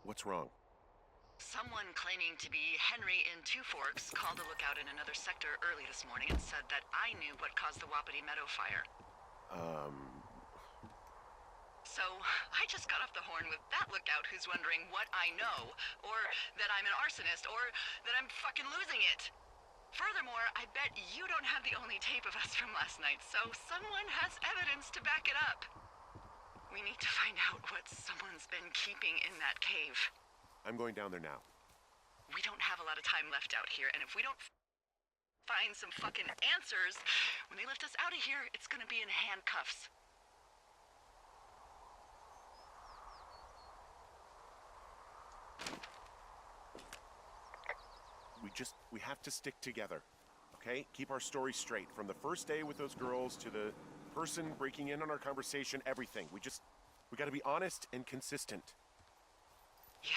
What's wrong? Someone claiming to be Henry in Two Forks called a lookout in another sector early this morning and said that I knew what caused the Wapiti Meadow fire. So, I just got off the horn with that lookout who's wondering what I know, or that I'm an arsonist, or that I'm fucking losing it. Furthermore, I bet you don't have the only tape of us from last night, so someone has evidence to back it up. We need to find out what someone's been keeping in that cave. I'm going down there now. We don't have a lot of time left out here, and if we don't find some fucking answers, when they lift us out of here, it's gonna be in handcuffs. We have to stick together, okay? Keep our story straight. From the first day with those girls to the person breaking in on our conversation, everything. We gotta be honest and consistent. Yeah,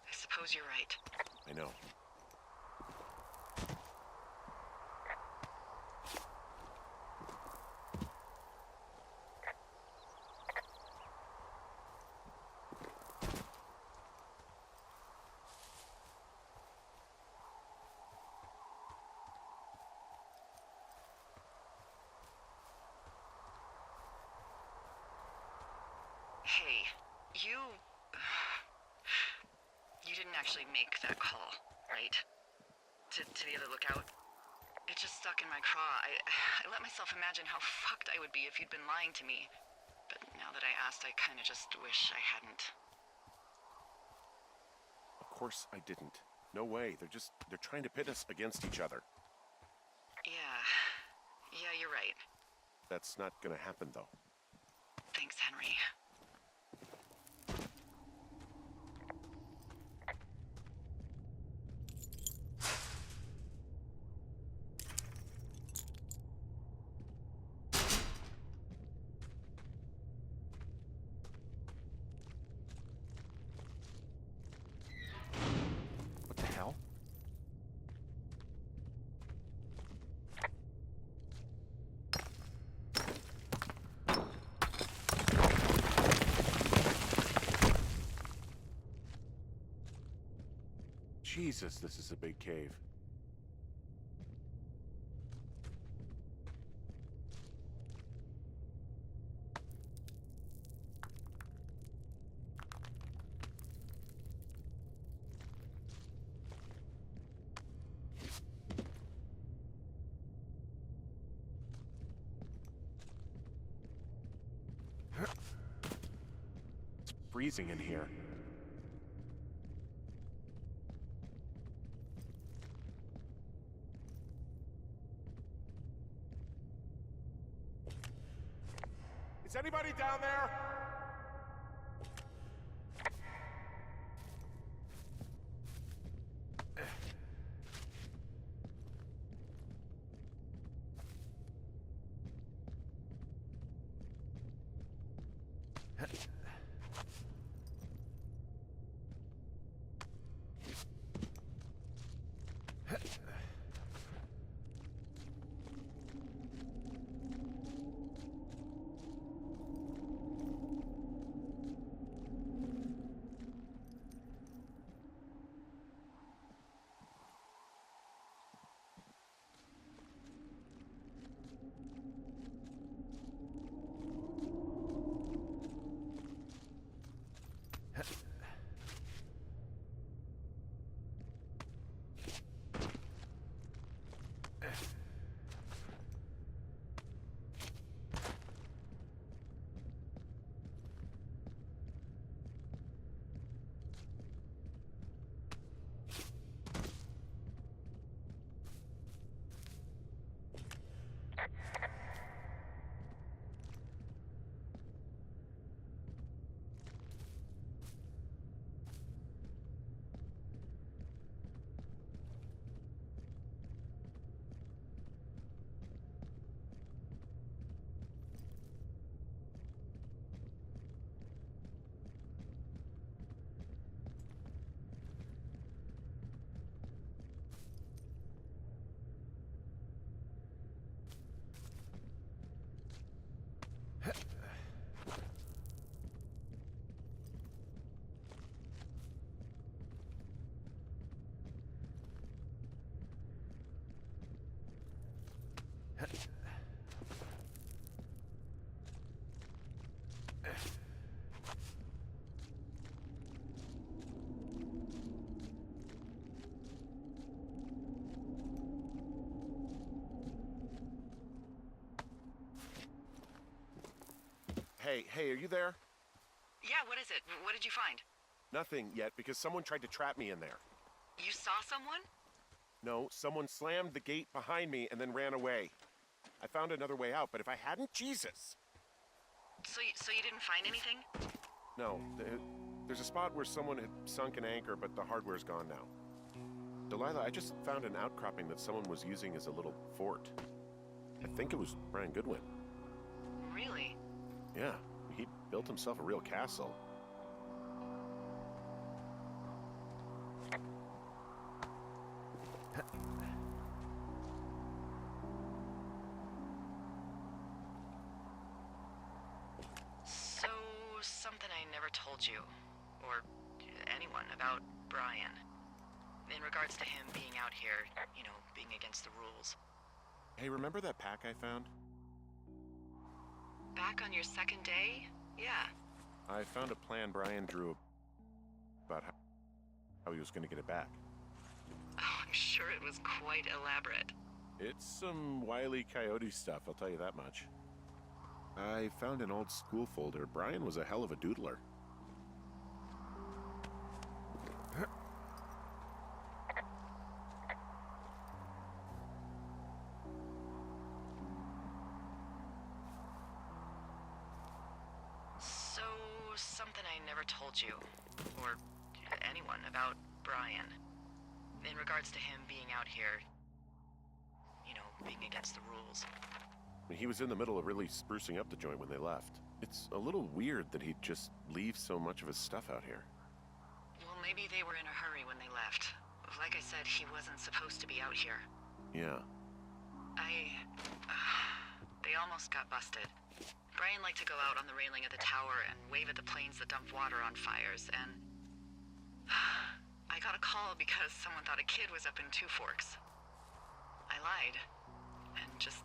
I suppose you're right. I know. Hey, you didn't actually make that call, right? To the other lookout? It just stuck in my craw. I let myself imagine how fucked I would be if you'd been lying to me. But now that I asked, I kinda just wish I hadn't. Of course I didn't. No way. They're trying to pit us against each other. Yeah, you're right. That's not gonna happen, though. Thanks, Henry. What the hell? Jesus, this is a big cave. It's freezing in here. Is anybody down there? Hey, are you there? Yeah, what is it? What did you find? Nothing yet, because someone tried to trap me in there. You saw someone? No, someone slammed the gate behind me and then ran away. I found another way out, but if I hadn't, Jesus! So you didn't find anything? No, there's a spot where someone had sunk an anchor, but the hardware's gone now. Delilah, I just found an outcropping that someone was using as a little fort. I think it was Brian Goodwin. Really? Yeah, he built himself a real castle. So, something I never told you, or anyone, about Brian. In regards to him being out here, you know, being against the rules. Hey, remember that pack I found? Back on your second day? Yeah. I found a plan Brian drew about how he was going to get it back. Oh, I'm sure it was quite elaborate. It's some Wile E. Coyote stuff, I'll tell you that much. I found an old school folder. Brian was a hell of a doodler. So, something I never told you, or anyone, about Brian. In regards to him being out here, you know, being against the rules. He was in the middle of really sprucing up the joint when they left. It's a little weird that he'd just leave so much of his stuff out here. Well, maybe they were in a hurry when they left. Like I said, he wasn't supposed to be out here. Yeah. They almost got busted. Brian liked to go out on the railing of the tower and wave at the planes that dumped water on fires, and I got a call because someone thought a kid was up in Two Forks. I lied, and just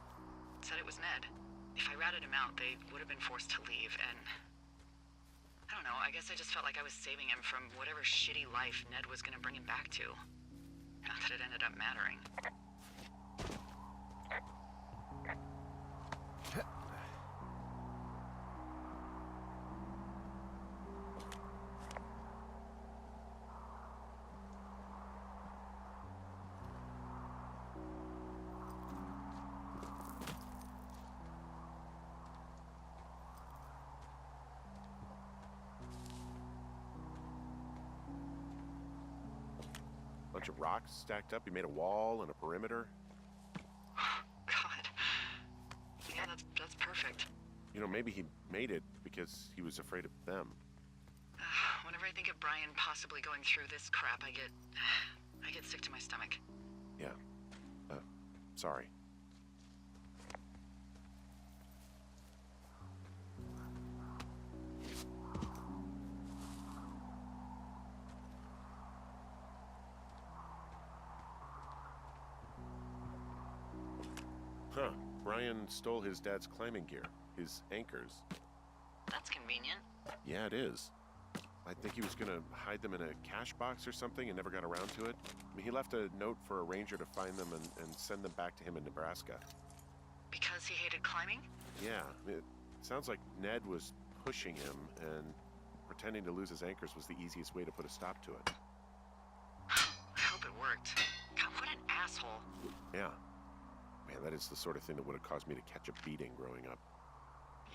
said it was Ned. If I ratted him out, they would have been forced to leave, and I don't know, I guess I just felt like I was saving him from whatever shitty life Ned was gonna bring him back to. Not that it ended up mattering. Bunch of rocks stacked up. He made a wall and a perimeter. God. Yeah, that's perfect. You know, maybe he made it because he was afraid of them. Whenever I think of Brian possibly going through this crap, I get sick to my stomach. Yeah. Sorry. Huh. Brian stole his dad's climbing gear. His anchors. That's convenient. Yeah, it is. I think he was gonna hide them in a cash box or something and never got around to it. I mean, he left a note for a ranger to find them and send them back to him in Nebraska. Because he hated climbing? Yeah, it sounds like Ned was pushing him, and pretending to lose his anchors was the easiest way to put a stop to it. I hope it worked. God, what an asshole. Yeah. Man, that is the sort of thing that would have caused me to catch a beating growing up.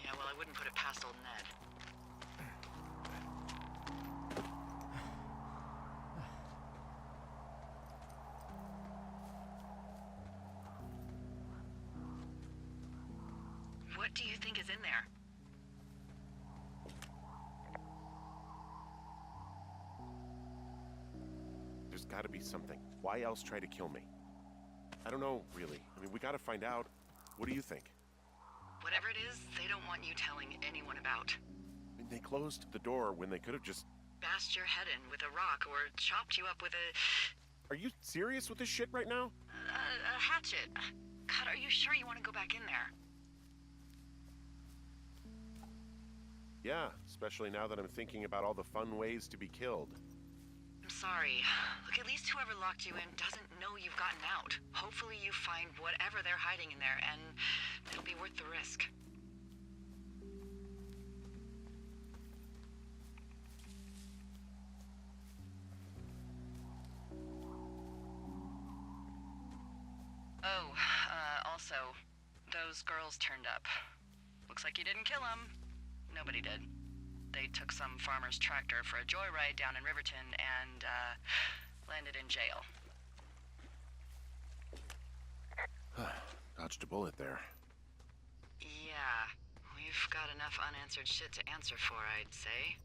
Yeah, well, I wouldn't put it past old Ned. What do you think is in there? There's gotta be something. Why else try to kill me? I don't know, really. I mean, we gotta find out. What do you think? Whatever it is, they don't want you telling anyone about. I mean, they closed the door when they could have just... Bashed your head in with a rock or chopped you up with a... Are you serious with this shit right now? a hatchet. God, are you sure you want to go back in there? Yeah, especially now that I'm thinking about all the fun ways to be killed. I'm sorry. Look, at least whoever locked you in doesn't know you've gotten out. Hopefully you find whatever they're hiding in there, and it'll be worth the risk. those girls turned up. Looks like you didn't kill them. Nobody did. They took some farmer's tractor for a joyride down in Riverton and, landed in jail. Dodged a bullet there. Yeah, we've got enough unanswered shit to answer for, I'd say.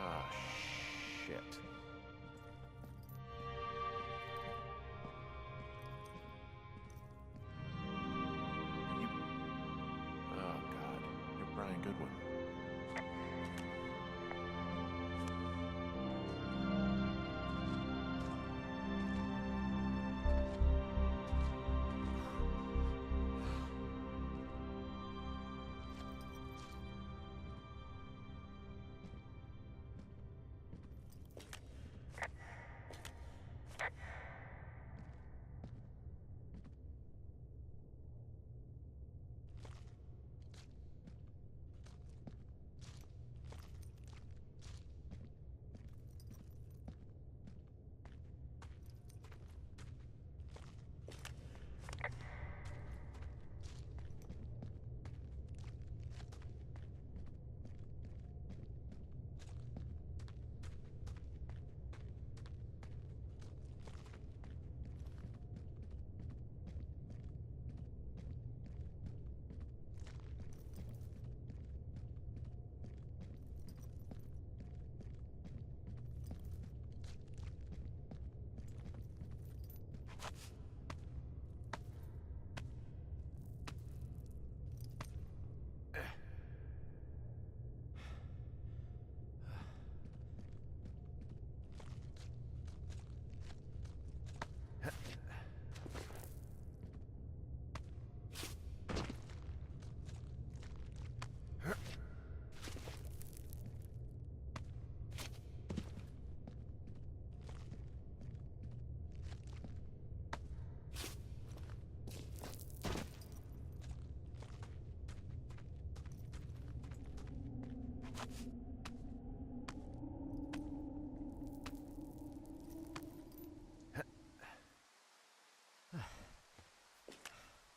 Ah, shit. You... Oh, God. You're Brian Goodwin.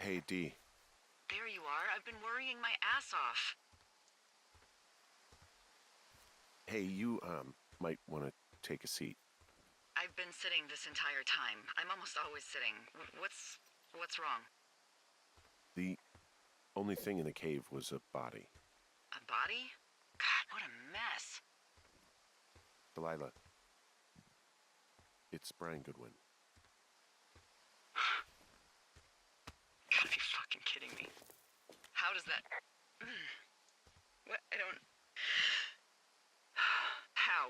Hey, D. There you are. I've been worrying my ass off. Hey, you, might want to take a seat. I've been sitting this entire time. I'm almost always sitting. What's wrong? The only thing in the cave was a body. A body? God, what a mess. Delilah. It's Brian Goodwin. Gotta be fucking kidding me. How does that... What? I don't... How?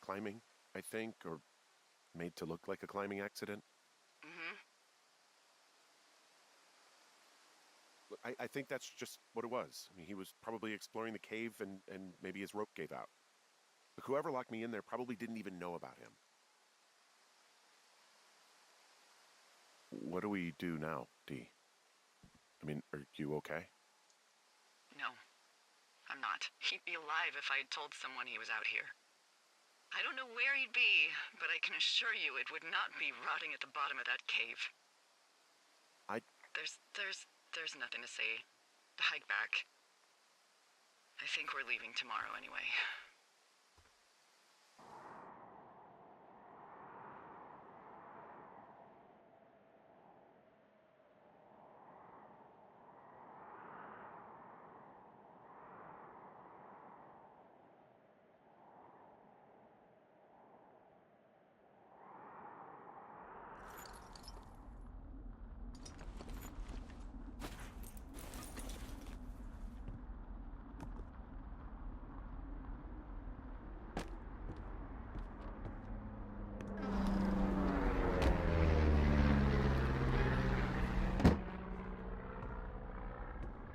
Climbing, I think, or made to look like a climbing accident. Mm-hmm. Look, I think that's just what it was. I mean, he was probably exploring the cave and maybe his rope gave out. Look, whoever locked me in there probably didn't even know about him. What do we do now, Dee? I mean, are you okay? No. I'm not. He'd be alive if I had told someone he was out here. I don't know where he'd be, but I can assure you it would not be rotting at the bottom of that cave. There's nothing to say. Hike back. I think we're leaving tomorrow anyway.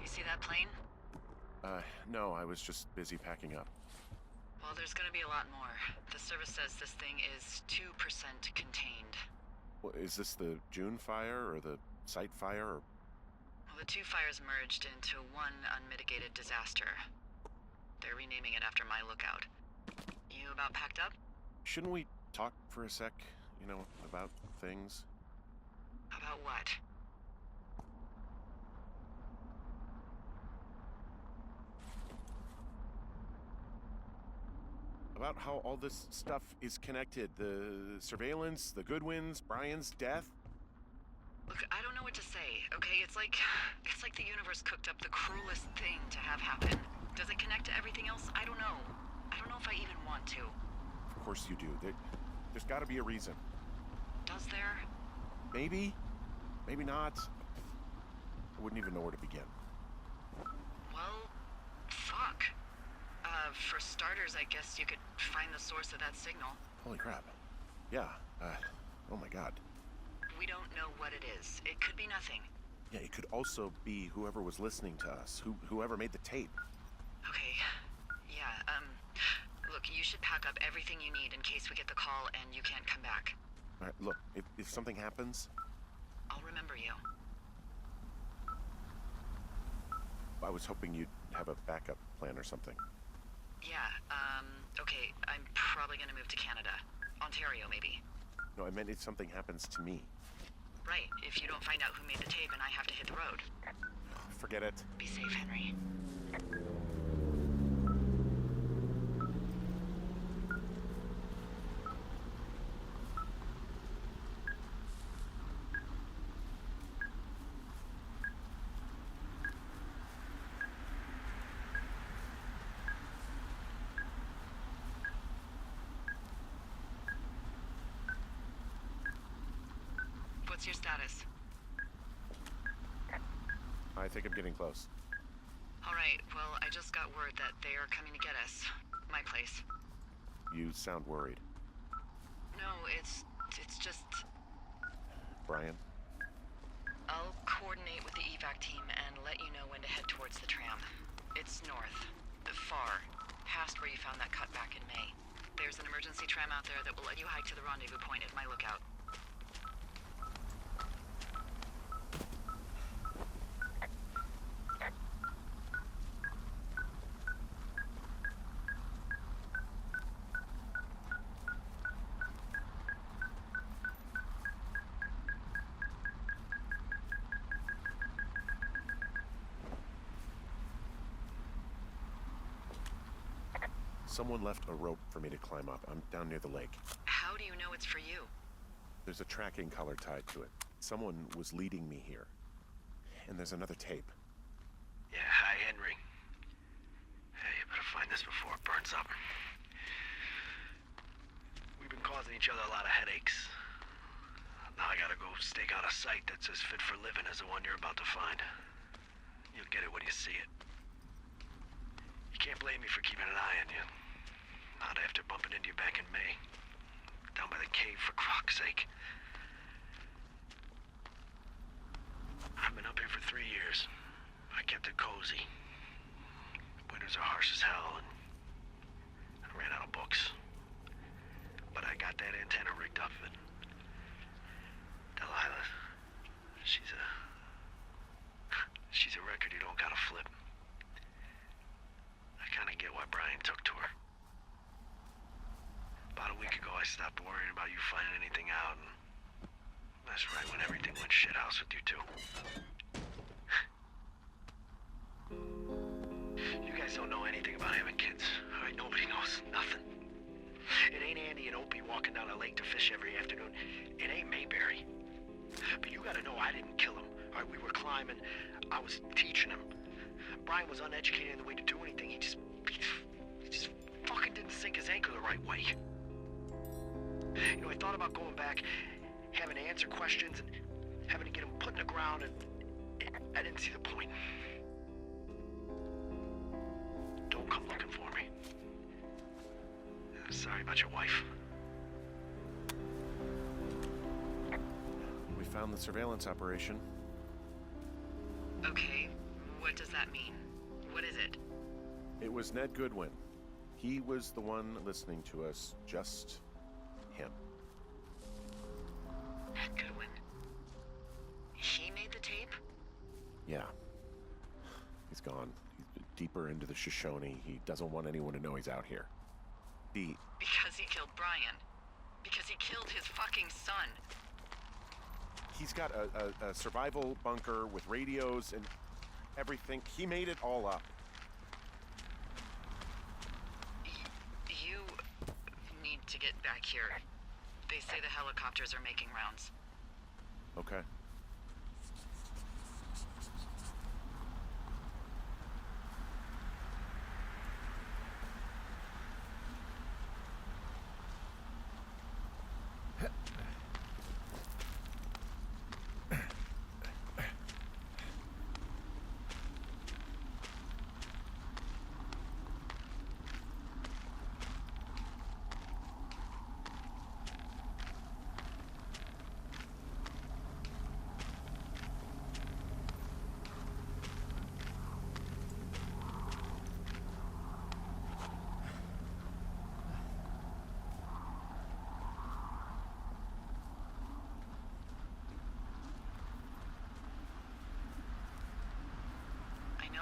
See that plane? No, I was just busy packing up. Well, there's gonna be a lot more. The service says this thing is 2% contained. Well, is this the June fire or the site fire or... Well, the two fires merged into one unmitigated disaster. They're renaming it after my lookout. You about packed up? Shouldn't we talk for a sec, you know, about things? About what? About how all this stuff is connected. The surveillance, the Goodwins, Brian's death. Look, I don't know what to say, okay? It's like the universe cooked up the cruelest thing to have happen. Does it connect to everything else? I don't know. I don't know if I even want to. Of course you do. There's gotta be a reason. Does there? Maybe. Maybe not. I wouldn't even know where to begin. Well, fuck. For starters, I guess you could find the source of that signal. Holy crap. Yeah, oh my god. We don't know what it is. It could be nothing. Yeah, it could also be whoever was listening to us, whoever made the tape. Okay. Yeah, look, you should pack up everything you need in case we get the call and you can't come back. All right, look, if something happens... I'll remember you. I was hoping you'd have a backup plan or something. Yeah, okay, I'm probably gonna move to Canada. Ontario, maybe. No, I meant if something happens to me. Right, if you don't find out who made the tape and I have to hit the road. Forget it. Be safe, Henry. What's your status? I think I'm getting close. All right, well, I just got word that they are coming to get us. My place. You sound worried. No, it's just... Brian? I'll coordinate with the evac team and let you know when to head towards the tram. It's north. Far. Past where you found that cut back in May. There's an emergency tram out there that will let you hike to the rendezvous point at my lookout. Someone left a rope for me to climb up. I'm down near the lake. How do you know it's for you? There's a tracking collar tied to it. Someone was leading me here. And there's another tape. Yeah, hi, Henry. Hey, you better find this before it burns up. We've been causing each other a lot of headaches. Now I gotta go stake out a site that's as fit for living as the one you're about to find. You'll get it when you see it. You can't blame me for keeping an eye on you. Not after bumping into you back in May. Down by the cave, for croc's sake. I've been up here for 3 years. I kept it cozy. Winters are harsh as hell, and I ran out of books. But I got that antenna rigged up, and Delilah, she's a record you don't gotta flip. walking down a lake to fish every afternoon. It ain't Mayberry. But you gotta know I didn't kill him. All right, we were climbing. I was teaching him. Brian was uneducated in the way to do anything. He just fucking didn't sink his anchor the right way. You know, I thought about going back, having to answer questions, and having to get him put in the ground, and I didn't see the point. Don't come looking for me. Sorry about your wife. We found the surveillance operation. Okay, what does that mean? What is it? It was Ned Goodwin. He was the one listening to us, just him. Ned Goodwin. He made the tape? Yeah. He's gone. He's deeper into the Shoshone. He doesn't want anyone to know he's out here. Because he killed Brian. Because he killed his fucking son. He's got a survival bunker with radios and everything. He made it all up. You need to get back here. They say the helicopters are making rounds. Okay.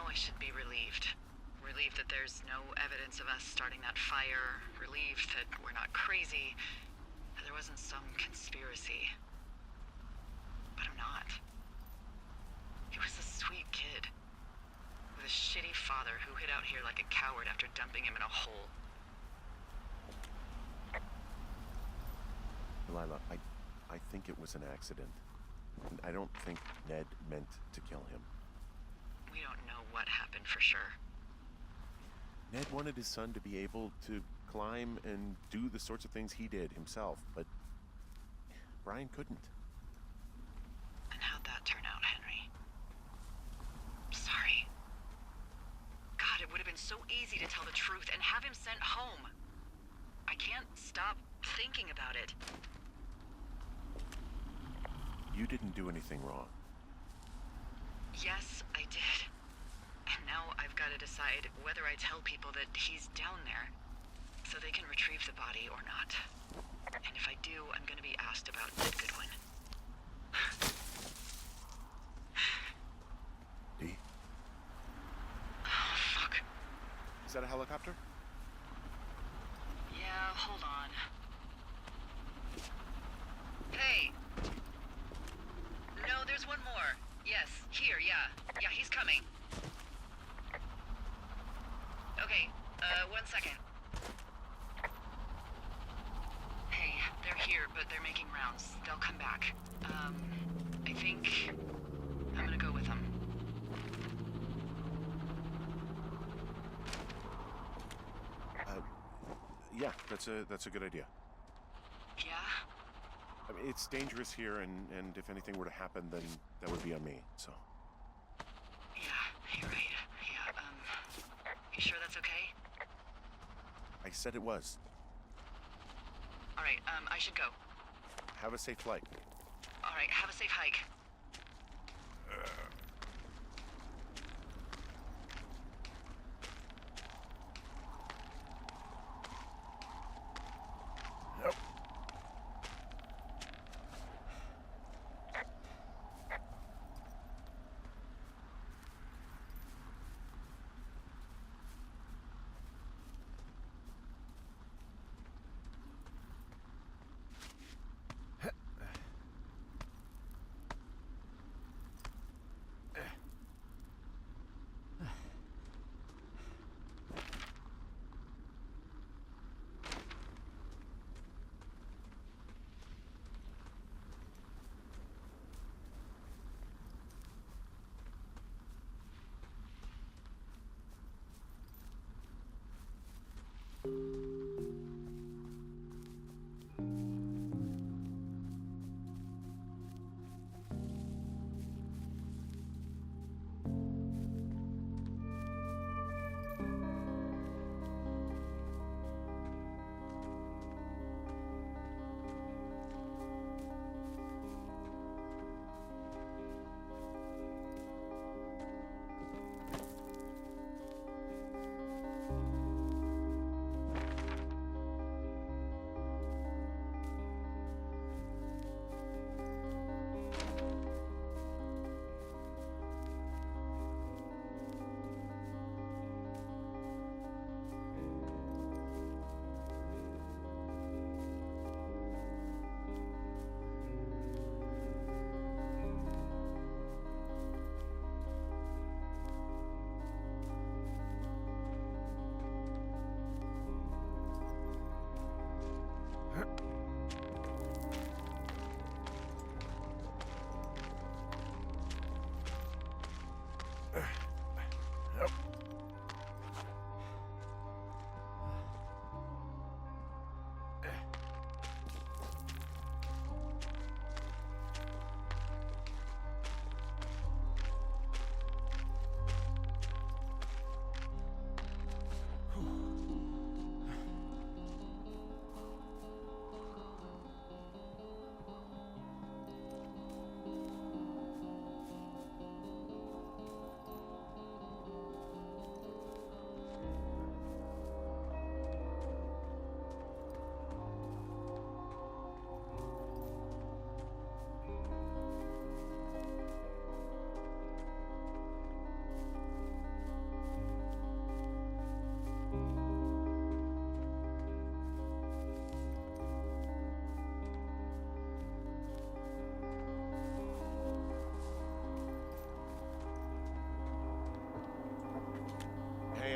I should be relieved. Relieved that there's no evidence of us starting that fire. Relieved that we're not crazy. That there wasn't some conspiracy. But I'm not. He was a sweet kid. With a shitty father who hid out here like a coward after dumping him in a hole. Delilah, I think it was an accident. And I don't think Ned meant to kill him. We don't know what happened for sure. Ned wanted his son to be able to climb and do the sorts of things he did himself, but Brian couldn't. And how'd that turn out, Henry? Sorry. God, it would have been so easy to tell the truth and have him sent home. I can't stop thinking about it. You didn't do anything wrong. Yes, I did. And now I've got to decide whether I tell people that he's down there so they can retrieve the body or not. And if I do, I'm going to be asked about Ned Goodwin. D? Oh, fuck. Is that a helicopter? Yeah, hold on. Hey! No, there's one more. Yes, here, yeah. Yeah, he's coming. Okay, 1 second. Hey, they're here, but they're making rounds. They'll come back. I think I'm gonna go with them. Yeah, that's a good idea. Yeah? I mean, it's dangerous here, and if anything were to happen, then that would be on me, so. Yeah, you're right. Yeah, you sure that's okay? I said it was. All right, I should go. Have a safe flight. All right, have a safe hike. Yep. Hey,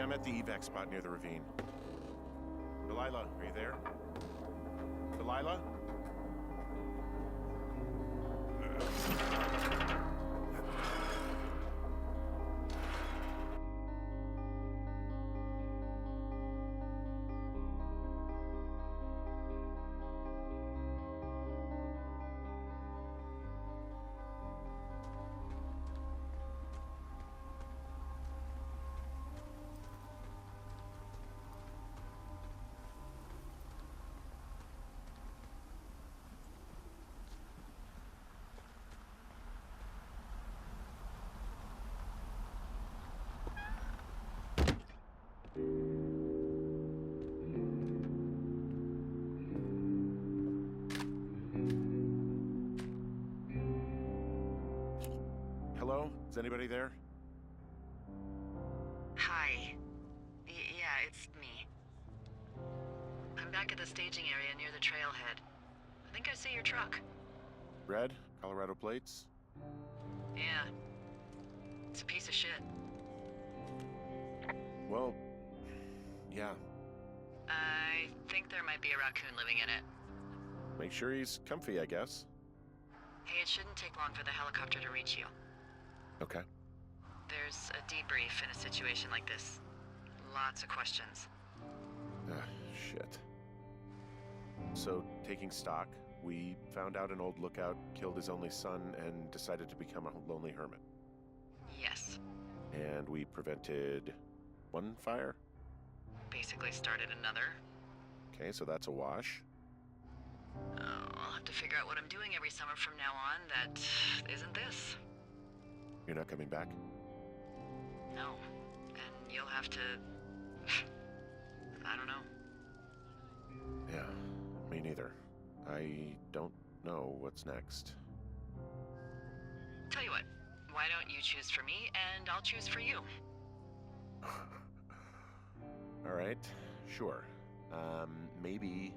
I'm at the evac spot near the ravine. Delilah, are you there? Delilah? Hello? Is anybody there? Hi. Yeah, it's me. I'm back at the staging area near the trailhead. I think I see your truck. Red? Colorado plates? Yeah. It's a piece of shit. Well, yeah. I think there might be a raccoon living in it. Make sure he's comfy, I guess. Hey, it shouldn't take long for the helicopter to reach you. Okay. There's a debrief in a situation like this. Lots of questions. Shit. So, taking stock, we found out an old lookout killed his only son and decided to become a lonely hermit. Yes. And we prevented one fire? Basically started another. Okay, so that's a wash. Oh, I'll have to figure out what I'm doing every summer from now on that isn't this. You're not coming back? No. And you'll have to... I don't know. Yeah, me neither. I don't know what's next. Tell you what, why don't you choose for me and I'll choose for you? All right, sure. Maybe...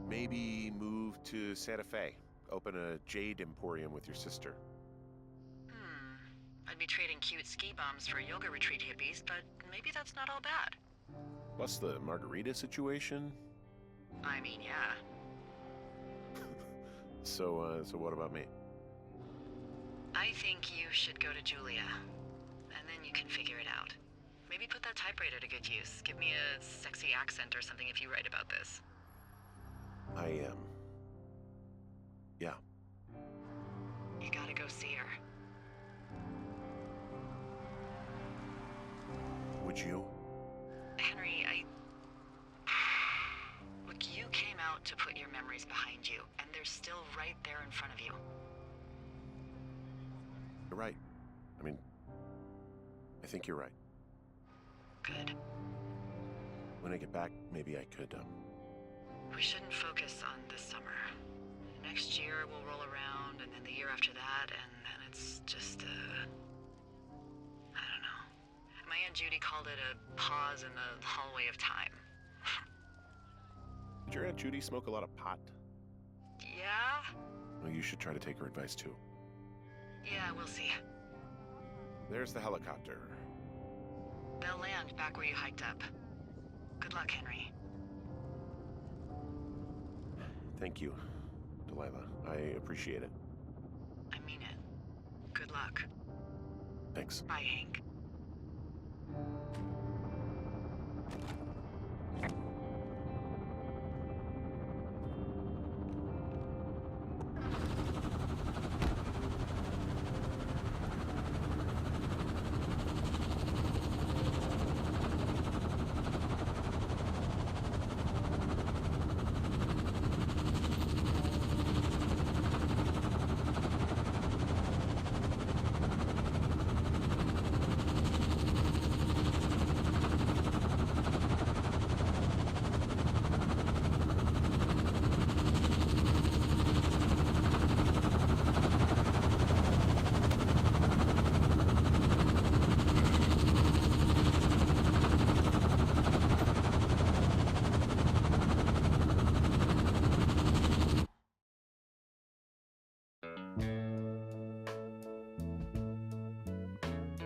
Maybe move to Santa Fe. Open a jade emporium with your sister. I'd be trading cute ski bums for yoga retreat hippies, but maybe that's not all bad. Plus the margarita situation. I mean, yeah. So what about me? I think you should go to Julia, and then you can figure it out. Maybe put that typewriter to good use. Give me a sexy accent or something if you write about this. Yeah. You gotta go see her. Would you? Henry, Look, you came out to put your memories behind you, and they're still right there in front of you. You're right. I mean, I think you're right. Good. When I get back, maybe I could, We shouldn't focus on this summer. Next year we'll roll around, and then the year after that, and then it's just, I don't know. My Aunt Judy called it a pause in the hallway of time. Did your Aunt Judy smoke a lot of pot? Yeah? Well, you should try to take her advice, too. Yeah, we'll see. There's the helicopter. They'll land back where you hiked up. Good luck, Henry. Thank you, Delilah. I appreciate it. I mean it. Good luck. Thanks. Bye, Hank.